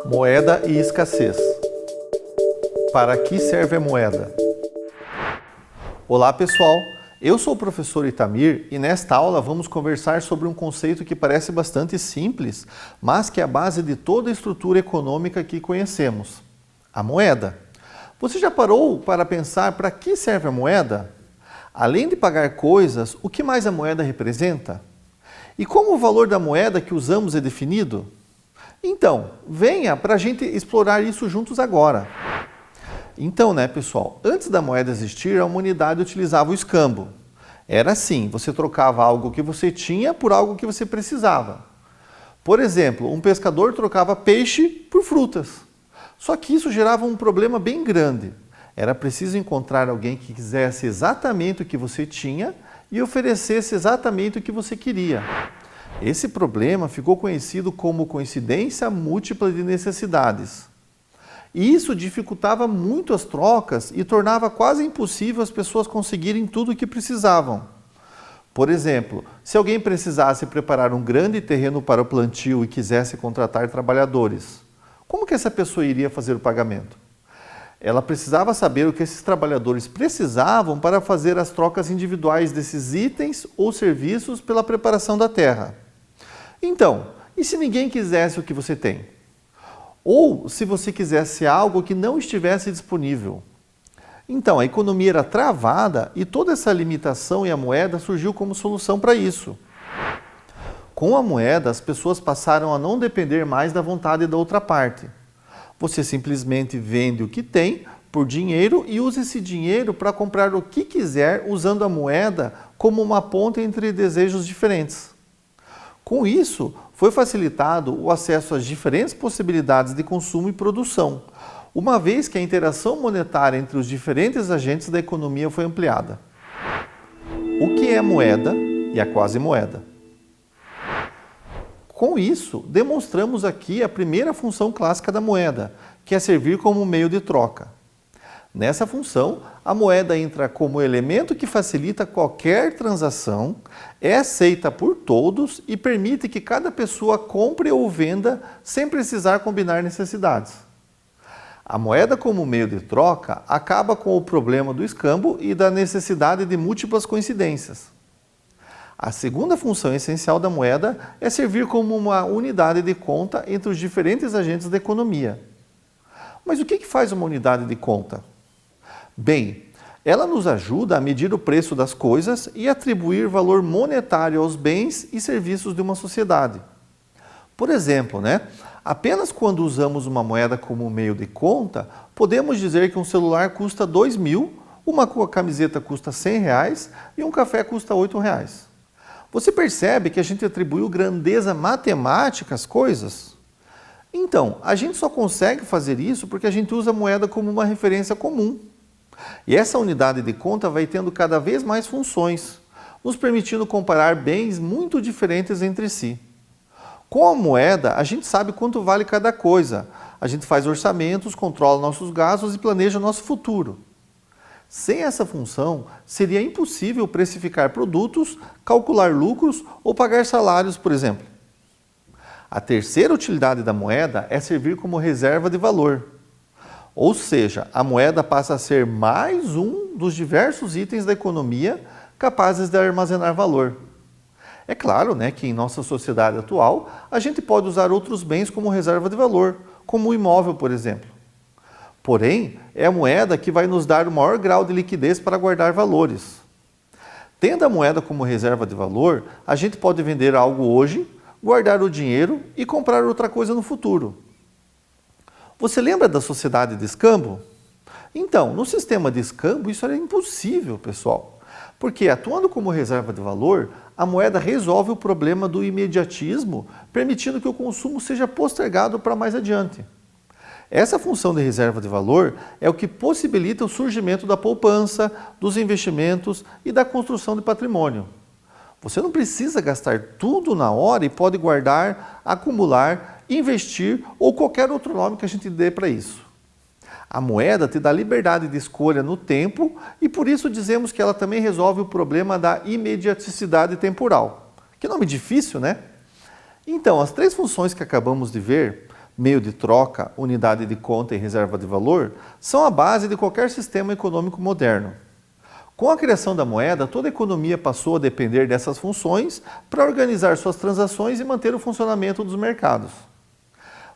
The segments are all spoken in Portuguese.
Moeda e escassez. Para que serve a moeda? Olá pessoal, eu sou o professor Itamir e nesta aula vamos conversar sobre um conceito que parece bastante simples, mas que é a base de toda a estrutura econômica que conhecemos: a moeda. Você já parou para pensar para que serve a moeda? Além de pagar coisas, o que mais a moeda representa? E como o valor da moeda que usamos é definido? Então, venha para a gente explorar isso juntos agora. Então, pessoal, antes da moeda existir, a humanidade utilizava o escambo. Era assim, você trocava algo que você tinha por algo que você precisava. Por exemplo, um pescador trocava peixe por frutas. Só que isso gerava um problema bem grande. Era preciso encontrar alguém que quisesse exatamente o que você tinha e oferecesse exatamente o que você queria. Esse problema ficou conhecido como coincidência múltipla de necessidades. E isso dificultava muito as trocas e tornava quase impossível as pessoas conseguirem tudo o que precisavam. Por exemplo, se alguém precisasse preparar um grande terreno para o plantio e quisesse contratar trabalhadores, como que essa pessoa iria fazer o pagamento? Ela precisava saber o que esses trabalhadores precisavam para fazer as trocas individuais desses itens ou serviços pela preparação da terra. Então, e se ninguém quisesse o que você tem? Ou se você quisesse algo que não estivesse disponível? Então, a economia era travada e toda essa limitação e a moeda surgiu como solução para isso. Com a moeda, as pessoas passaram a não depender mais da vontade da outra parte. Você simplesmente vende o que tem por dinheiro e usa esse dinheiro para comprar o que quiser usando a moeda como uma ponte entre desejos diferentes. Com isso, foi facilitado o acesso às diferentes possibilidades de consumo e produção, uma vez que a interação monetária entre os diferentes agentes da economia foi ampliada. O que é moeda e a quasi-moeda? Com isso, demonstramos aqui a primeira função clássica da moeda, que é servir como meio de troca. Nessa função, a moeda entra como elemento que facilita qualquer transação, é aceita por todos e permite que cada pessoa compre ou venda sem precisar combinar necessidades. A moeda como meio de troca acaba com o problema do escambo e da necessidade de múltiplas coincidências. A segunda função essencial da moeda é servir como uma unidade de conta entre os diferentes agentes da economia. Mas o que faz uma unidade de conta? Bem, ela nos ajuda a medir o preço das coisas e atribuir valor monetário aos bens e serviços de uma sociedade. Por exemplo, apenas quando usamos uma moeda como meio de conta, podemos dizer que um celular custa 2.000, uma camiseta custa R$100 e um café custa R$8. Você percebe que a gente atribuiu grandeza matemática às coisas? Então, a gente só consegue fazer isso porque a gente usa a moeda como uma referência comum. E essa unidade de conta vai tendo cada vez mais funções, nos permitindo comparar bens muito diferentes entre si. Com a moeda, a gente sabe quanto vale cada coisa, a gente faz orçamentos, controla nossos gastos e planeja nosso futuro. Sem essa função, seria impossível precificar produtos, calcular lucros ou pagar salários, por exemplo. A terceira utilidade da moeda é servir como reserva de valor. Ou seja, a moeda passa a ser mais um dos diversos itens da economia capazes de armazenar valor. É claro, que em nossa sociedade atual, a gente pode usar outros bens como reserva de valor, como o imóvel, por exemplo. Porém, é a moeda que vai nos dar o maior grau de liquidez para guardar valores. Tendo a moeda como reserva de valor, a gente pode vender algo hoje, guardar o dinheiro e comprar outra coisa no futuro. Você lembra da sociedade de escambo? Então, no sistema de escambo, isso era impossível, pessoal. Porque, atuando como reserva de valor, a moeda resolve o problema do imediatismo, permitindo que o consumo seja postergado para mais adiante. Essa função de reserva de valor é o que possibilita o surgimento da poupança, dos investimentos e da construção de patrimônio. Você não precisa gastar tudo na hora e pode guardar, acumular, investir ou qualquer outro nome que a gente dê para isso. A moeda te dá liberdade de escolha no tempo e por isso dizemos que ela também resolve o problema da imediaticidade temporal. Que nome difícil, né? Então, as três funções que acabamos de ver, meio de troca, unidade de conta e reserva de valor, são a base de qualquer sistema econômico moderno. Com a criação da moeda, toda a economia passou a depender dessas funções para organizar suas transações e manter o funcionamento dos mercados.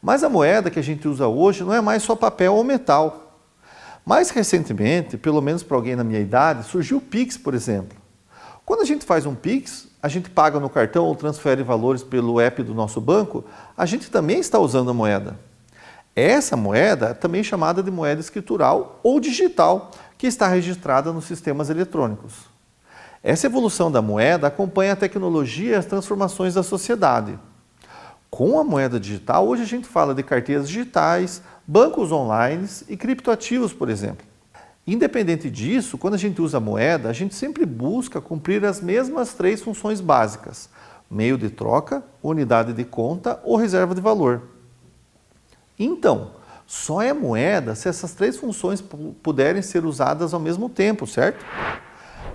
Mas a moeda que a gente usa hoje não é mais só papel ou metal. Mais recentemente, pelo menos para alguém na minha idade, surgiu o Pix, por exemplo. Quando a gente faz um Pix, a gente paga no cartão ou transfere valores pelo app do nosso banco, a gente também está usando a moeda. Essa moeda é também chamada de moeda escritural ou digital, que está registrada nos sistemas eletrônicos. Essa evolução da moeda acompanha a tecnologia e as transformações da sociedade. Com a moeda digital, hoje a gente fala de carteiras digitais, bancos online e criptoativos, por exemplo. Independente disso, quando a gente usa a moeda, a gente sempre busca cumprir as mesmas três funções básicas: meio de troca, unidade de conta ou reserva de valor. Então, só é moeda se essas três funções puderem ser usadas ao mesmo tempo, certo?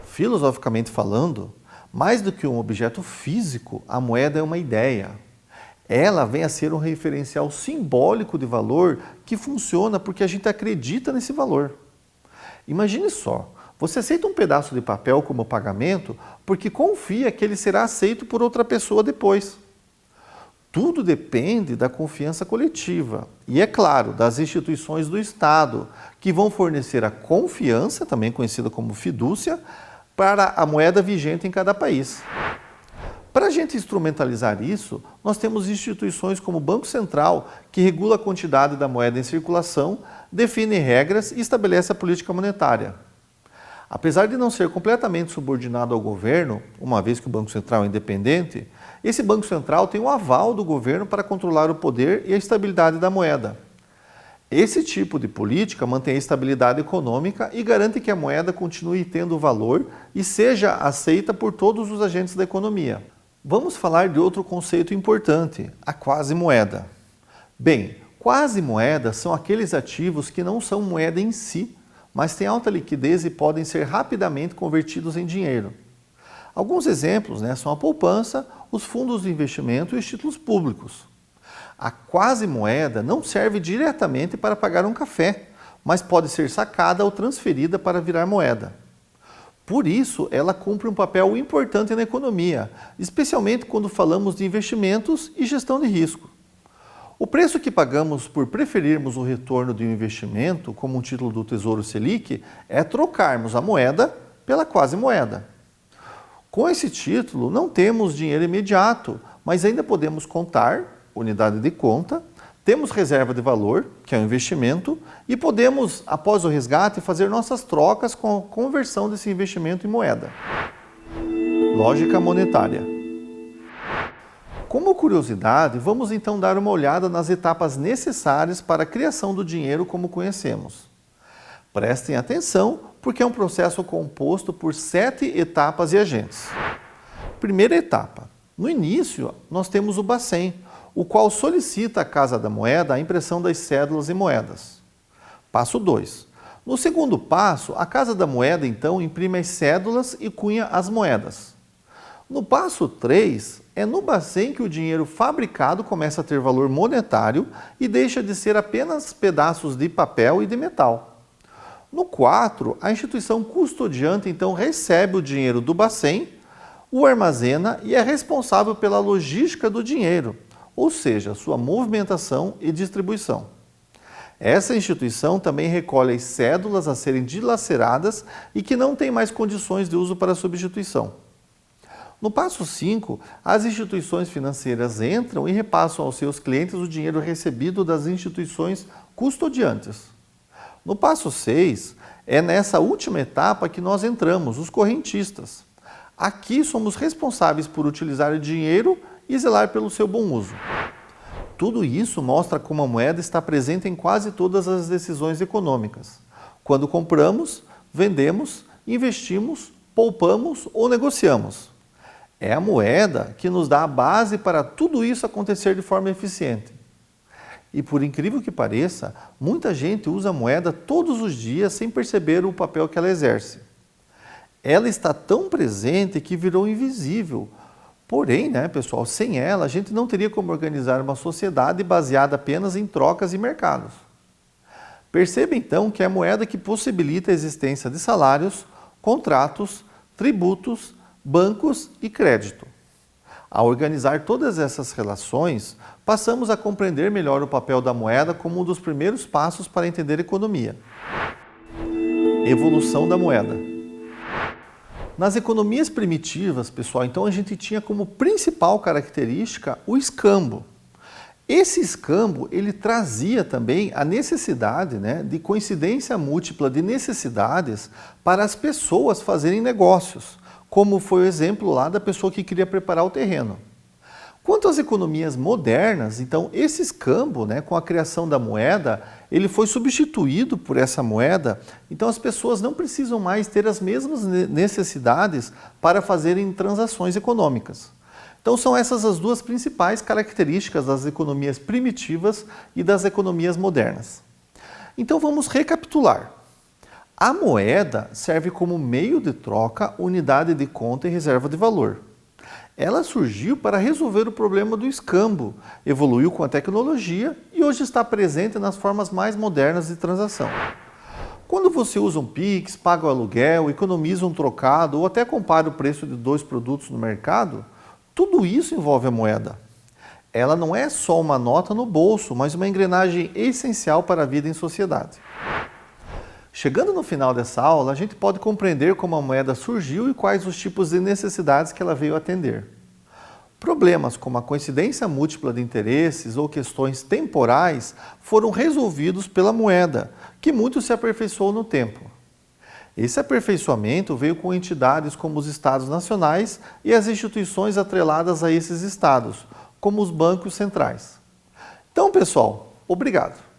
Filosoficamente falando, mais do que um objeto físico, a moeda é uma ideia. Ela vem a ser um referencial simbólico de valor que funciona porque a gente acredita nesse valor. Imagine só, você aceita um pedaço de papel como pagamento porque confia que ele será aceito por outra pessoa depois. Tudo depende da confiança coletiva e, é claro, das instituições do Estado, que vão fornecer a confiança, também conhecida como fidúcia, para a moeda vigente em cada país. Para a gente instrumentalizar isso, nós temos instituições como o Banco Central, que regula a quantidade da moeda em circulação, define regras e estabelece a política monetária. Apesar de não ser completamente subordinado ao governo, uma vez que o Banco Central é independente, esse Banco Central tem o aval do governo para controlar o poder e a estabilidade da moeda. Esse tipo de política mantém a estabilidade econômica e garante que a moeda continue tendo valor e seja aceita por todos os agentes da economia. Vamos falar de outro conceito importante, a quasi-moeda. Bem, quasi-moedas são aqueles ativos que não são moeda em si, mas têm alta liquidez e podem ser rapidamente convertidos em dinheiro. Alguns exemplos são a poupança, os fundos de investimento e os títulos públicos. A quasi-moeda não serve diretamente para pagar um café, mas pode ser sacada ou transferida para virar moeda. Por isso, ela cumpre um papel importante na economia, especialmente quando falamos de investimentos e gestão de risco. O preço que pagamos por preferirmos o retorno de um investimento, como um título do Tesouro Selic, é trocarmos a moeda pela quasi-moeda. Com esse título, não temos dinheiro imediato, mas ainda podemos contar, unidade de conta, temos reserva de valor, que é um investimento, e podemos, após o resgate, fazer nossas trocas com a conversão desse investimento em moeda. Lógica monetária. Como curiosidade, vamos então dar uma olhada nas etapas necessárias para a criação do dinheiro como conhecemos. Prestem atenção, porque é um processo composto por 7 etapas e agentes. Primeira etapa. No início, nós temos o Bacen, o qual solicita à Casa da Moeda a impressão das cédulas e moedas. Passo 2. No segundo passo, a Casa da Moeda, então, imprime as cédulas e cunha as moedas. No passo 3, é no Bacen que o dinheiro fabricado começa a ter valor monetário e deixa de ser apenas pedaços de papel e de metal. No 4, a instituição custodiante, então, recebe o dinheiro do Bacen, o armazena e é responsável pela logística do dinheiro, ou seja, sua movimentação e distribuição. Essa instituição também recolhe as cédulas a serem dilaceradas e que não têm mais condições de uso para substituição. No passo 5, as instituições financeiras entram e repassam aos seus clientes o dinheiro recebido das instituições custodiantes. No passo 6, é nessa última etapa que nós entramos, os correntistas. Aqui somos responsáveis por utilizar o dinheiro e zelar pelo seu bom uso. Tudo isso mostra como a moeda está presente em quase todas as decisões econômicas. Quando compramos, vendemos, investimos, poupamos ou negociamos. É a moeda que nos dá a base para tudo isso acontecer de forma eficiente. E por incrível que pareça, muita gente usa a moeda todos os dias sem perceber o papel que ela exerce. Ela está tão presente que virou invisível, Porém, né, pessoal, sem ela a gente não teria como organizar uma sociedade baseada apenas em trocas e mercados. Perceba então que é a moeda que possibilita a existência de salários, contratos, tributos, bancos e crédito. Ao organizar todas essas relações, passamos a compreender melhor o papel da moeda como um dos primeiros passos para entender economia. Evolução da moeda. Nas economias primitivas, pessoal, então a gente tinha como principal característica o escambo. Esse escambo, ele trazia também a necessidade, né, de coincidência múltipla de necessidades para as pessoas fazerem negócios, como foi o exemplo lá da pessoa que queria preparar o terreno. Quanto às economias modernas, então esse escambo, né, com a criação da moeda, ele foi substituído por essa moeda, então as pessoas não precisam mais ter as mesmas necessidades para fazerem transações econômicas. Então são essas as duas principais características das economias primitivas e das economias modernas. Então vamos recapitular. A moeda serve como meio de troca, unidade de conta e reserva de valor. Ela surgiu para resolver o problema do escambo, evoluiu com a tecnologia e hoje está presente nas formas mais modernas de transação. Quando você usa um Pix, paga o aluguel, economiza um trocado ou até compara o preço de dois produtos no mercado, tudo isso envolve a moeda. Ela não é só uma nota no bolso, mas uma engrenagem essencial para a vida em sociedade. Chegando no final dessa aula, a gente pode compreender como a moeda surgiu e quais os tipos de necessidades que ela veio atender. Problemas como a coincidência múltipla de interesses ou questões temporais foram resolvidos pela moeda, que muito se aperfeiçoou no tempo. Esse aperfeiçoamento veio com entidades como os Estados Nacionais e as instituições atreladas a esses estados, como os bancos centrais. Então, pessoal, obrigado!